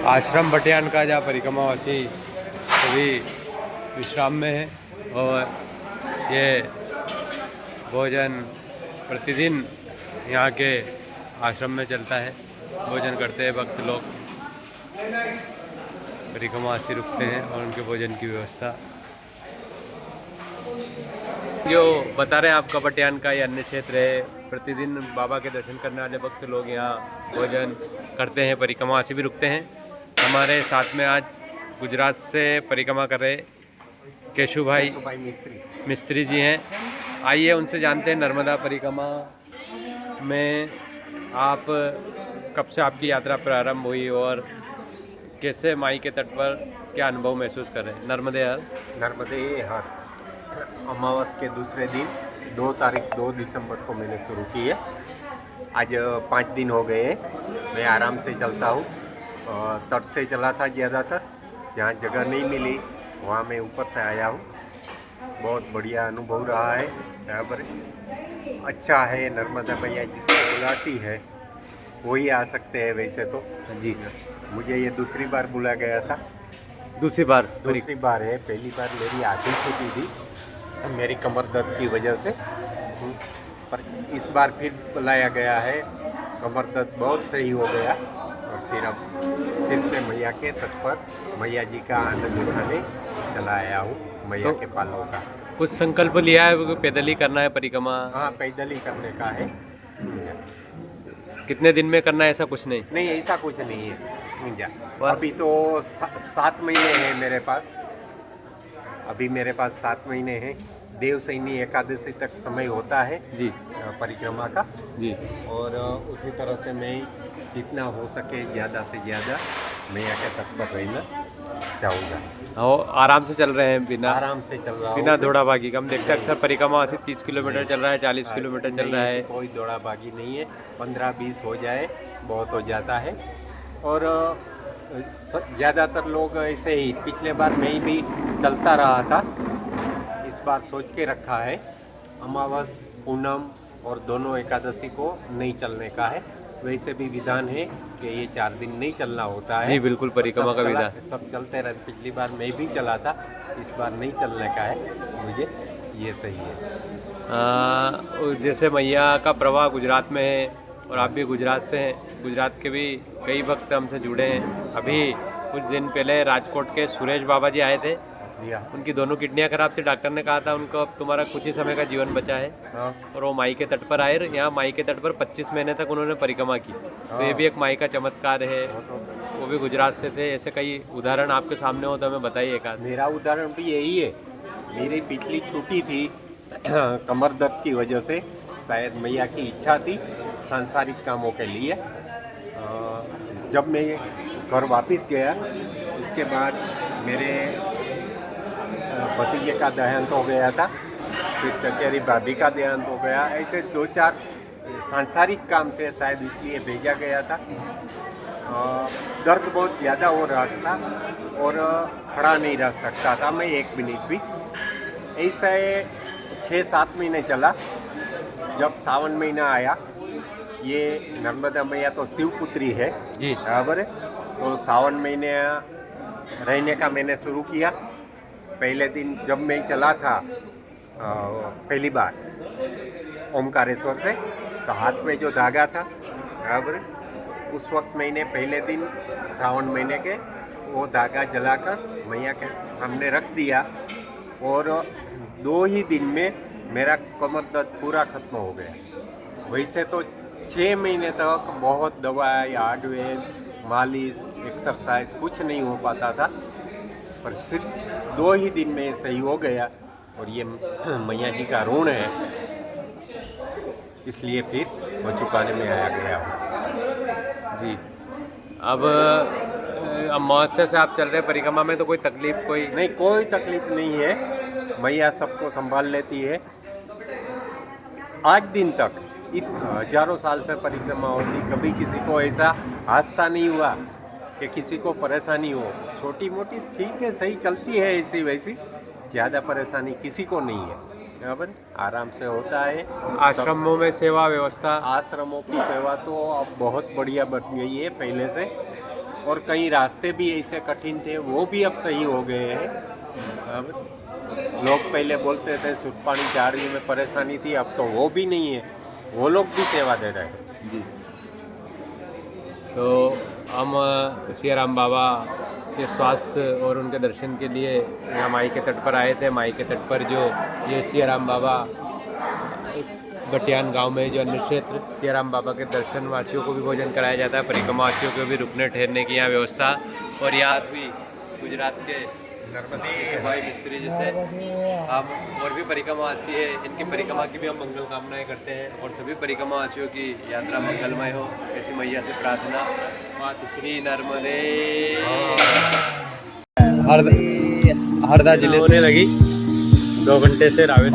आश्रम बटियान का जहाँ परिक्रमावासी सभी विश्राम में है और ये भोजन प्रतिदिन यहाँ के आश्रम में चलता है। भोजन करते हैं भक्त लोग, परिक्रमावासी रुकते हैं और उनके भोजन की व्यवस्था जो बता रहे हैं आप कपटियान का ये अन्य क्षेत्र है। प्रतिदिन बाबा के दर्शन करने वाले भक्त लोग यहाँ भोजन करते हैं, परिक्रमावासी भी रुकते हैं। हमारे साथ में आज गुजरात से परिक्रमा कर रहे केशु भाई मिस्त्री जी हैं। आइए उनसे जानते हैं नर्मदा परिक्रमा में आप कब से आपकी यात्रा प्रारंभ हुई और कैसे माई के तट पर क्या अनुभव महसूस कर रहे हैं। नर्मदे हर अमावस के दूसरे दिन 2 दिसंबर को मैंने शुरू की है। आज 5 दिन हो गए। मैं आराम से चलता हूँ। तट से चला था ज़्यादातर, जहाँ जगह नहीं मिली वहाँ मैं ऊपर से आया हूँ। बहुत बढ़िया अनुभव रहा है। यहाँ पर अच्छा है। नर्मदा मैया जिसको बुलाती है वही आ सकते हैं। वैसे तो जी, मुझे ये दूसरी बार बुला गया था। दूसरी बार है। पहली बार मेरी आधी छूटी थी मेरी कमर दर्द की वजह से, पर इस बार फिर बुलाया गया है। कमर दर्द बहुत सही हो गया और फिर से मैया के तट पर मैया जी का आनंद उठाने चला आया हूँ। मैया के पालों का कुछ संकल्प लिया है, पैदल ही करना है परिक्रमा? हाँ, पैदल ही करने का है। कितने दिन में करना है? ऐसा कुछ नहीं? नहीं, ऐसा कुछ नहीं है। अभी तो 7 महीने हैं मेरे पास। अभी मेरे पास 7 महीने हैं। देवसैनी एकादशी तक समय होता है जी परिक्रमा का जी। और उसी तरह से मैं जितना हो सके ज़्यादा से ज़्यादा मैया के तट पर रहना चाहूँगा। और आराम से चल रहे हैं? आराम से चल रहा हूँ, बिना दौड़ा भागी। हम देखते हैं अक्सर परिक्रमा 30 किलोमीटर चल रहा है, 40 किलोमीटर चल रहा है। कोई दौड़ा भागी नहीं है। 15-20 हो जाए बहुत हो जाता है। और ज़्यादातर लोग ऐसे ही, पिछले बार मैं भी चलता रहा था। इस बार सोच के रखा है अमावस, पूनम और दोनों एकादशी को नहीं चलने का है। वैसे भी विधान है कि ये 4 दिन नहीं चलना होता है। जी बिल्कुल, परिक्रमा का विधान सब चलते रहते। पिछली बार मैं भी चला था, इस बार नहीं चलने का है मुझे। ये सही है। जैसे मैया का प्रवाह गुजरात में है और आप भी गुजरात से हैं। गुजरात के भी कई भक्त हमसे जुड़े हैं। अभी कुछ दिन पहले राजकोट के सुरेश बाबा जी आए थे। उनकी दोनों किडनियां खराब थी। डॉक्टर ने कहा था उनको अब तुम्हारा कुछ ही समय का जीवन बचा है। और वो माई के तट पर आए। यहाँ माई के तट पर 25 महीने तक उन्होंने परिक्रमा की। तो ये भी एक माई का चमत्कार है। वो भी गुजरात से थे। ऐसे कई उदाहरण आपके सामने हो तो हमें बताइए एक आध। मेरा उदाहरण भी यही है। मेरी पिछली छुट्टी थी कमर दर्द की वजह से। शायद मैया की इच्छा थी सांसारिक कामों के लिए। जब मैं घर वापस गया उसके बाद मेरे भतीजे का देहांत हो गया था। फिर चचेरी भाभी का देहांत हो गया। ऐसे 2-4 सांसारिक काम थे, शायद इसलिए भेजा गया था। दर्द बहुत ज़्यादा हो रहा था और खड़ा नहीं रह सकता था मैं 1 मिनट भी। ऐसा 6-7 महीने चला। जब सावन महीना आया, ये नर्मदा मैया तो शिवपुत्री है जी, बराबर है। तो सावन महीने रहने का मैंने शुरू किया। पहले दिन जब मैं चला था पहली बार ओमकारेश्वर से, तो हाथ में जो धागा था बराबर, उस वक्त मैंने पहले दिन श्रावण महीने के वो धागा जलाकर मैया के सामने रख दिया और 2 ही दिन में मेरा कमर दर्द पूरा खत्म हो गया। वैसे तो 6 महीने तक बहुत दवाई, हार्डवेयर, मालिश, एक्सरसाइज कुछ नहीं हो पाता था, पर सिर्फ 2 ही दिन में सही हो गया। और ये मैया जी का ऋण है, इसलिए फिर मैं चुकाने में आया गया हूँ। जी। अब अमावस्या से आप चल रहे परिक्रमा में, तो कोई तकलीफ? कोई तकलीफ नहीं है। मैया सबको संभाल लेती है। आज दिन तक हजारों साल से परिक्रमा होती, कभी किसी को ऐसा हादसा नहीं हुआ कि किसी को परेशानी हो। छोटी मोटी ठीक है, सही चलती है ऐसी वैसी, ज़्यादा परेशानी किसी को नहीं है। बराबर आराम से होता है। आश्रमों में सेवा व्यवस्था? आश्रमों की सेवा तो अब बहुत बढ़िया बन गई है पहले से। और कई रास्ते भी ऐसे कठिन थे, वो भी अब सही हो गए हैं। अब लोग पहले बोलते थे सुरपानी झाड़ी में परेशानी थी, अब तो वो भी नहीं है, वो लोग भी सेवा दे रहे हैं। जी। तो हम सियाराम बाबा के स्वास्थ्य और उनके दर्शन के लिए यहाँ माई के तट पर आए थे। माई के तट पर जो ये सियाराम बाबा बटियान गांव में जो अन्य क्षेत्र सियाराम बाबा के दर्शन वासियों को भी भोजन कराया जाता है, परिक्रमा वासियों को भी रुकने ठहरने की यहाँ व्यवस्था। और यहाँ भी गुजरात के भाई मिस्त्री जैसे हम और भी परिक्रमावासी है, इनकी परिक्रमा की भी हम मंगल कामनाएं करते हैं और सभी परिक्रमावासियों की यात्रा मंगलमय हो, ऐसी मैया से प्रार्थना। मात श्री नर्मदे। हरदा जिले से लगी 2 घंटे से रावेत